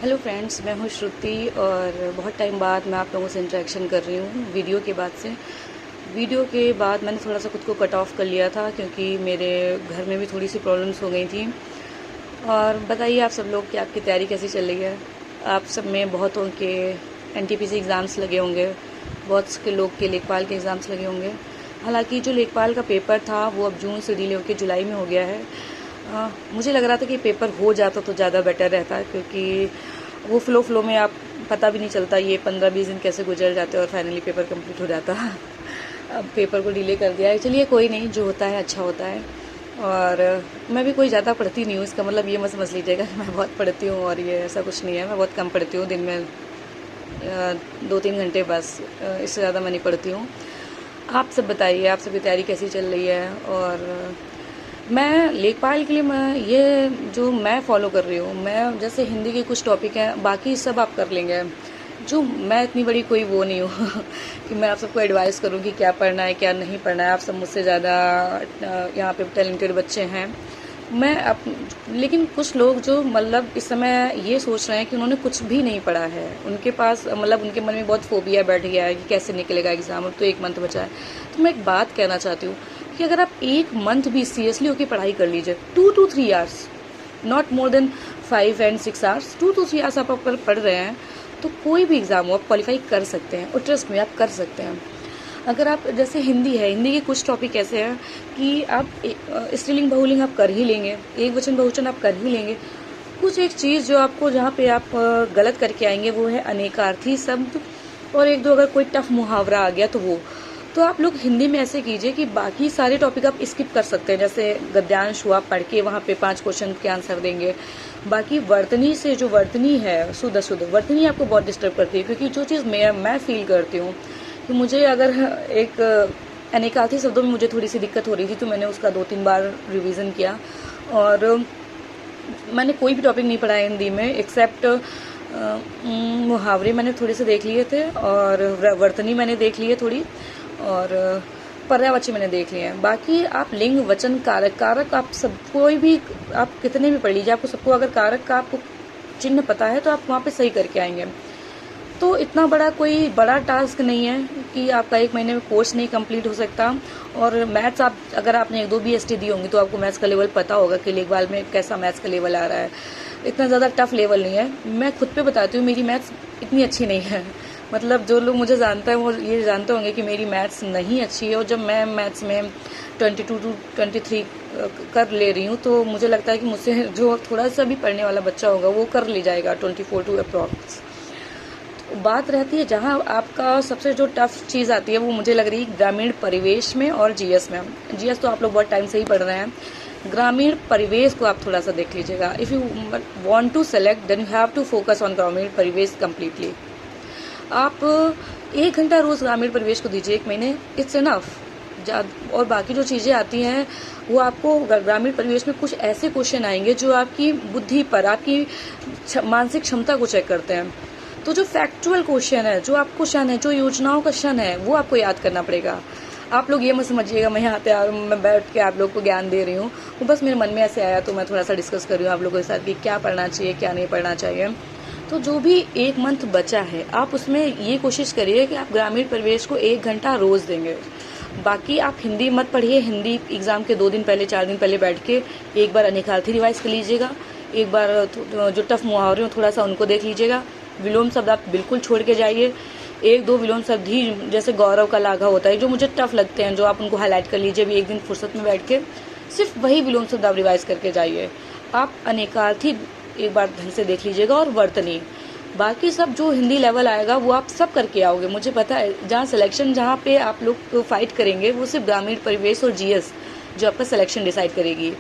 Hello friends, मैं हूँ श्रुति और बहुत टाइम बाद मैं आप लोगों से इंटरेक्शन कर रही हूँ वीडियो के बाद मैंने थोड़ा सा खुद को कट ऑफ कर लिया था क्योंकि मेरे घर में भी थोड़ी सी प्रॉब्लम्स हो गई थी। और बताइए आप सब लोग कि आपकी तैयारी कैसी चल रही है। आप सब में बहुतों के एनटीपीसी एग्ज़ाम्स लगे होंगे, बहुत से लोग के लेखपाल के एग्ज़ाम्स लगे होंगे। हालांकि जो लेखपाल का पेपर था वो अब जून से डिले होकर जुलाई में हो गया है। मुझे लग रहा था कि पेपर हो जाता तो ज़्यादा बेटर रहता, क्योंकि वो फ्लो में आप पता भी नहीं चलता ये 15-20 दिन कैसे गुजर जाते और फाइनली पेपर कंप्लीट हो जाता। अब पेपर को डिले कर दिया है, चलिए कोई नहीं, जो होता है अच्छा होता है। और मैं भी कोई ज़्यादा पढ़ती नहीं हूँ, इसका मतलब ये मत समझ लीजिएगा कि मैं बहुत पढ़ती हूँ, और ये ऐसा कुछ नहीं है। मैं बहुत कम पढ़ती हूँ, दिन में 2-3 घंटे बस, इससे ज़्यादा मैं नहीं पढ़ती हूँ। आप सब बताइए, आप सबकी तैयारी कैसी चल रही है। और मैं लेखपाल के लिए मैं फॉलो कर रही हूँ, मैं जैसे हिंदी के कुछ टॉपिक हैं, बाकी सब आप कर लेंगे। जो मैं इतनी बड़ी कोई वो नहीं हूँ कि मैं आप सबको एडवाइस करूँ कि क्या पढ़ना है क्या नहीं पढ़ना है। आप सब मुझसे ज़्यादा यहाँ पे टैलेंटेड बच्चे हैं। लेकिन कुछ लोग जो मतलब इस समय ये सोच रहे हैं कि उन्होंने कुछ भी नहीं पढ़ा है, उनके पास मतलब उनके मन में बहुत फोबिया बैठ गया है कि कैसे निकलेगा एग्ज़ाम, अब तो 1 मंथ बचा है। तो मैं एक बात कहना चाहती हूँ कि अगर आप 1 मंथ भी सीरियसली होकर पढ़ाई कर लीजिए, 2 to 3 hours, not more than 5 and 6 hours, 2 to 3 hours आप अगर पढ़ रहे हैं तो कोई भी एग्ज़ाम हो आप क्वालिफाई कर सकते हैं। और ट्रस्ट में आप कर सकते हैं। अगर आप जैसे हिंदी है, हिंदी के कुछ टॉपिक ऐसे हैं कि आप स्त्रीलिंग बहुलिंग आप कर ही लेंगे, एक वचन बहुवचन आप कर ही लेंगे। कुछ एक चीज़ जो आपको जहाँ पे आप गलत करके आएंगे वो है अनेकार्थी शब्द, और 1-2 अगर कोई टफ मुहावरा आ गया तो आप लोग हिंदी में ऐसे कीजिए कि बाकी सारे टॉपिक आप स्किप कर सकते हैं। जैसे गद्यांश हुआ, पढ़ के वहाँ पे 5 क्वेश्चन के आंसर देंगे। बाकी वर्तनी से जो वर्तनी है, शुद्ध अशुद्ध वर्तनी आपको बहुत डिस्टर्ब करती है, क्योंकि जो चीज़ मैं फील करती हूँ कि मुझे अगर एक अनेकार्थी शब्दों में मुझे थोड़ी सी दिक्कत हो रही थी, तो मैंने उसका 2-3 बार रिवीजन किया। और मैंने कोई भी टॉपिक नहीं पढ़ा है हिंदी में एक्सेप्ट मुहावरे मैंने थोड़े से देख लिए थे, और वर्तनी मैंने देख ली है थोड़ी, और पर्यायवाची मैंने देख लिए हैं। बाकी आप लिंग वचन कारक आप सब कोई भी आप कितने भी पढ़ लीजिए, आपको सबको अगर कारक का आपको चिन्ह पता है तो आप वहाँ पे सही करके आएंगे। तो इतना कोई बड़ा टास्क नहीं है कि आपका 1 महीने में कोर्स नहीं कंप्लीट हो सकता। और मैथ्स अगर आपने 1-2 BST दी होंगी तो आपको मैथ्स का लेवल पता होगा कि लेखपाल में कैसा मैथ्स का लेवल आ रहा है। इतना ज़्यादा टफ लेवल नहीं है। मैं खुद पे बताती हूँ, मेरी मैथ्स इतनी अच्छी नहीं है। मतलब जो लोग मुझे जानते हैं वो ये जानते होंगे कि मेरी मैथ्स नहीं अच्छी है, और जब मैं मैथ्स में 22 to 23 कर ले रही हूँ तो मुझे लगता है कि मुझसे जो थोड़ा सा भी पढ़ने वाला बच्चा होगा वो कर ले जाएगा 24 to अप्रॉक्स। बात रहती है जहाँ आपका सबसे जो टफ चीज़ आती है वो मुझे लग रही है ग्रामीण परिवेश में और जीएस में। जीएस तो आप लोग बहुत टाइम से ही पढ़ रहे हैं, ग्रामीण परिवेश को आप थोड़ा सा देख लीजिएगा। If you want to select then you have to focus on ग्रामीण परिवेश कम्प्लीटली। आप 1 घंटा रोज़ ग्रामीण परिवेश को दीजिए 1 महीने, इट्स इनफ। और बाकी जो चीज़ें आती हैं वो आपको ग्रामीण परिवेश में कुछ ऐसे क्वेश्चन आएंगे जो आपकी बुद्धि पर, आपकी मानसिक क्षमता को चेक करते हैं। तो जो फैक्चुअल क्वेश्चन है, जो आपको शन है, जो योजनाओं का शन है, वो आपको याद करना पड़ेगा। आप लोग ये मत समझिएगा मैं यहाँ पे मैं बैठ के आप लोग को ज्ञान दे रही हूँ, वो बस मेरे मन में ऐसे आया तो मैं थोड़ा सा डिस्कस कर रही हूँ आप लोगों के साथ कि क्या पढ़ना चाहिए क्या नहीं पढ़ना चाहिए। तो जो भी 1 मंथ बचा है आप उसमें ये कोशिश करिए कि आप ग्रामीण परिवेश को 1 घंटा रोज़ देंगे। बाकी आप हिंदी मत पढ़िए, हिंदी एग्ज़ाम के 2 दिन पहले 4 दिन पहले बैठ के एक बार अनेकार्थी रिवाइज कर लीजिएगा, एक बार जो टफ मुहावरे हो थोड़ा सा उनको देख लीजिएगा। विलोम शब्द आप बिल्कुल छोड़ के जाइए। 1-2 विलोम शब्द ही, जैसे गौरव का लाघा होता है, जो मुझे टफ लगते हैं, जो आप उनको हाईलाइट कर लीजिए भी 1 दिन फुर्सत में बैठ के, सिर्फ वही विलोम शब्द आप रिवाइज करके जाइए। आप अनेकार्थी एक बार ढंग से देख लीजिएगा, और वर्तनी, बाकी सब जो हिंदी लेवल आएगा वो आप सब करके आओगे। मुझे पता है जहाँ सिलेक्शन, जहाँ पे आप लोग फाइट करेंगे वो सिर्फ ग्रामीण परिवेश और जीएस जो आपका सिलेक्शन डिसाइड करेगी।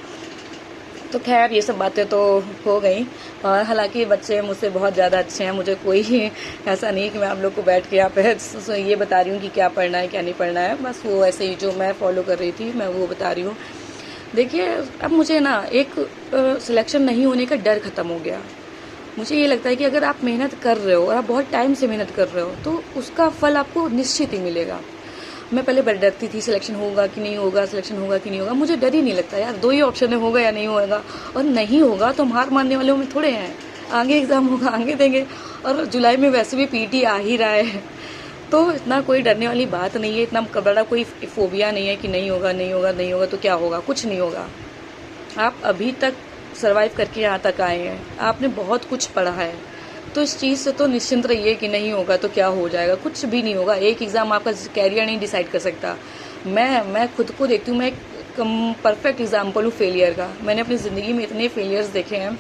तो खैर ये सब बातें तो हो गई। और हालांकि बच्चे मुझसे बहुत ज़्यादा अच्छे हैं, मुझे कोई ऐसा नहीं कि मैं आप लोग को बैठ के यहाँ पे ये बता रही हूँ कि क्या पढ़ना है क्या नहीं पढ़ना है। बस वो ऐसे ही जो मैं फॉलो कर रही थी मैं वो बता रही हूँ। देखिए अब मुझे ना एक सिलेक्शन नहीं होने का डर ख़त्म हो गया। मुझे ये लगता है कि अगर आप मेहनत कर रहे हो और आप बहुत टाइम से मेहनत कर रहे हो तो उसका फल आपको निश्चित ही मिलेगा। मैं पहले बड़ी डरती थी सिलेक्शन होगा कि नहीं होगा, सिलेक्शन होगा कि नहीं होगा। मुझे डर ही नहीं लगता यार, 2 ही ऑप्शन है, होगा या नहीं होगा। और नहीं होगा तो हम हार मानने वाले में थोड़े हैं। आगे एग्ज़ाम होगा, आगे देंगे। और जुलाई में वैसे भी पीटी आ ही रहा है, तो इतना कोई डरने वाली बात नहीं है, इतना बड़ा कोई फोबिया नहीं है कि नहीं होगा, नहीं होगा, नहीं होगा तो क्या होगा, कुछ नहीं होगा। आप अभी तक सर्वाइव करके यहाँ तक आए हैं, आपने बहुत कुछ पढ़ा है, तो इस चीज़ से तो निश्चिंत रहिए कि नहीं होगा तो क्या हो जाएगा, कुछ भी नहीं होगा। एक एग्ज़ाम आपका कैरियर नहीं डिसाइड कर सकता। मैं खुद को देखती हूँ, मैं एक परफेक्ट एग्जाम्पल हूँ फेलियर का। मैंने अपनी ज़िंदगी में इतने फेलियर्स देखे हैं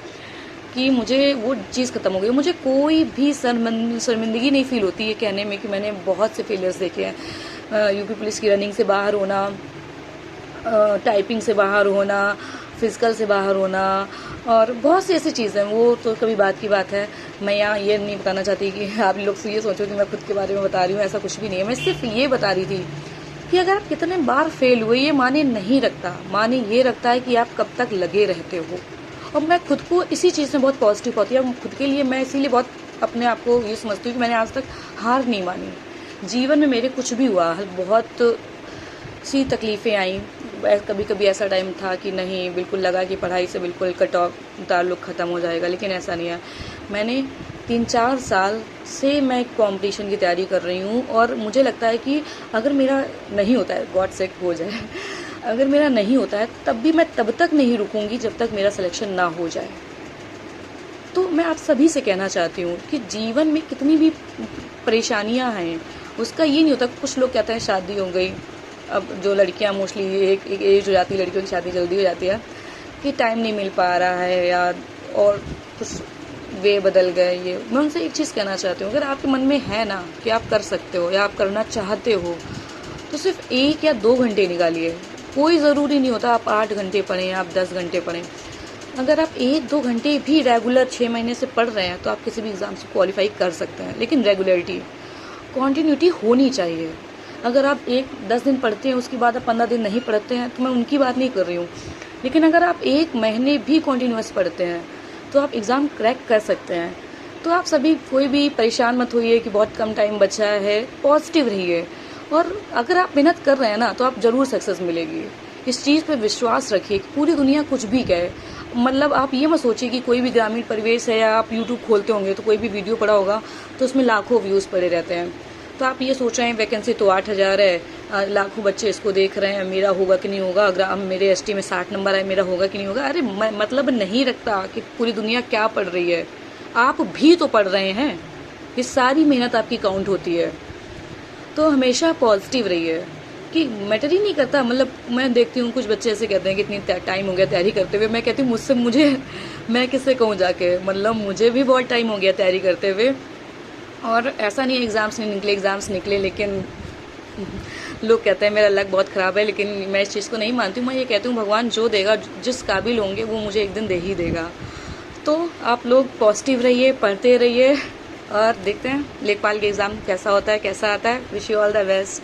कि मुझे वो चीज़ ख़त्म हो गई। मुझे कोई भी शर्मिंदगी नहीं फील होती है कहने में कि मैंने बहुत से फेलियर्स देखे हैं। यूपी पुलिस की रनिंग से बाहर होना, टाइपिंग से बाहर होना, फिजिकल से बाहर होना, और बहुत सी ऐसी चीज़ें, वो तो कभी बात की बात है। मैं यहाँ ये नहीं बताना चाहती कि आप लोग से ये सोचो कि मैं खुद के बारे में बता रही हूँ, ऐसा कुछ भी नहीं है। मैं सिर्फ ये बता रही थी कि अगर आप कितने बार फेल हुए ये माने नहीं रखता, माने ये रखता है कि आप कब तक लगे रहते हो। और मैं खुद को इसी चीज़ में बहुत पॉजिटिव होती है, खुद के लिए मैं इसीलिए बहुत अपने आप को ये समझती हूँ कि मैंने आज तक हार नहीं मानी। जीवन में मेरे कुछ भी हुआ, बहुत सी तकलीफ़ें आई, कभी कभी ऐसा टाइम था कि नहीं, बिल्कुल लगा कि पढ़ाई से बिल्कुल कट ऑफ ताल्लुक़ ख़त्म हो जाएगा, लेकिन ऐसा नहीं है। मैंने 3-4 साल से मैं कंपटीशन की तैयारी कर रही हूँ, और मुझे लगता है कि अगर मेरा नहीं होता है, गॉड सेक हो जाए, अगर मेरा नहीं होता है तब भी मैं तब तक नहीं रुकूंगी जब तक मेरा सिलेक्शन ना हो जाए। तो मैं आप सभी से कहना चाहती हूँ कि जीवन में कितनी भी परेशानियाँ हैं, उसका ये नहीं होता। कुछ लोग कहते हैं शादी हो गई, अब जो लड़कियाँ मोस्टली एक एज हो जाती है, लड़कियों की शादी जल्दी हो जाती है कि टाइम नहीं मिल पा रहा है, या और कुछ वे बदल गए। ये मैं उनसे एक चीज़ कहना चाहती हूँ, अगर आपके मन में है ना कि आप कर सकते हो या आप करना चाहते हो, तो सिर्फ 1 या 2 घंटे निकालिए। कोई ज़रूरी नहीं होता आप 8 घंटे पढ़ें, आप 10 घंटे पढ़ें। अगर आप 1-2 घंटे भी रेगुलर 6 महीने से पढ़ रहे हैं तो आप किसी भी एग्ज़ाम से क्वालिफाई कर सकते हैं, लेकिन रेगुलरिटी, कॉन्टीन्यूटी होनी चाहिए। अगर आप 10 दिन पढ़ते हैं, उसके बाद आप 15 दिन नहीं पढ़ते हैं, तो मैं उनकी बात नहीं कर रही हूँ, लेकिन अगर आप 1 महीने भी कॉन्टीन्यूअस पढ़ते हैं तो आप एग्ज़ाम क्रैक कर सकते हैं। तो आप सभी कोई भी परेशान मत होइए कि बहुत कम टाइम बचा है, पॉजिटिव रहिए, और अगर आप मेहनत कर रहे हैं ना तो आप ज़रूर सक्सेस मिलेगी। इस चीज़ पे विश्वास रखिए कि पूरी दुनिया कुछ भी कहे, मतलब आप ये मत सोचिए कि कोई भी ग्रामीण परिवेश है, या आप यूट्यूब खोलते होंगे तो कोई भी वीडियो पड़ा होगा तो उसमें लाखों व्यूज़ पड़े रहते हैं। तो आप ये सोच रहे हैं वैकेंसी तो 8,000 है, लाखों बच्चे इसको देख रहे हैं, मेरा होगा कि नहीं होगा, अगर मेरे एसटी में 60 नंबर आए, मेरा होगा कि नहीं होगा। अरे मतलब नहीं रखता कि पूरी दुनिया क्या पढ़ रही है, आप भी तो पढ़ रहे हैं। ये सारी मेहनत आपकी काउंट होती है। तो हमेशा पॉजिटिव रहिए कि मैटर ही नहीं करता। मतलब मैं देखती हूँ कुछ बच्चे ऐसे कहते हैं कि इतनी टाइम हो गया तैयारी करते हुए, मैं कहती हूँ मैं किससे कहूँ जाके, मतलब मुझे भी बहुत टाइम हो गया तैयारी करते हुए, और ऐसा नहीं एग्ज़ाम्स नहीं निकले, एग्ज़ाम्स निकले, लेकिन लोग कहते हैं मेरा लक बहुत ख़राब है, लेकिन मैं इस चीज़ को नहीं मानती हूँ। मैं ये कहती हूँ भगवान जो देगा, जिस काबिल होंगे वो मुझे एक दिन दे ही देगा। तो आप लोग पॉजिटिव रहिए, पढ़ते रहिए, और देखते हैं लेखपाल के एग्ज़ाम कैसा होता है, कैसा आता है। Wish you all the best.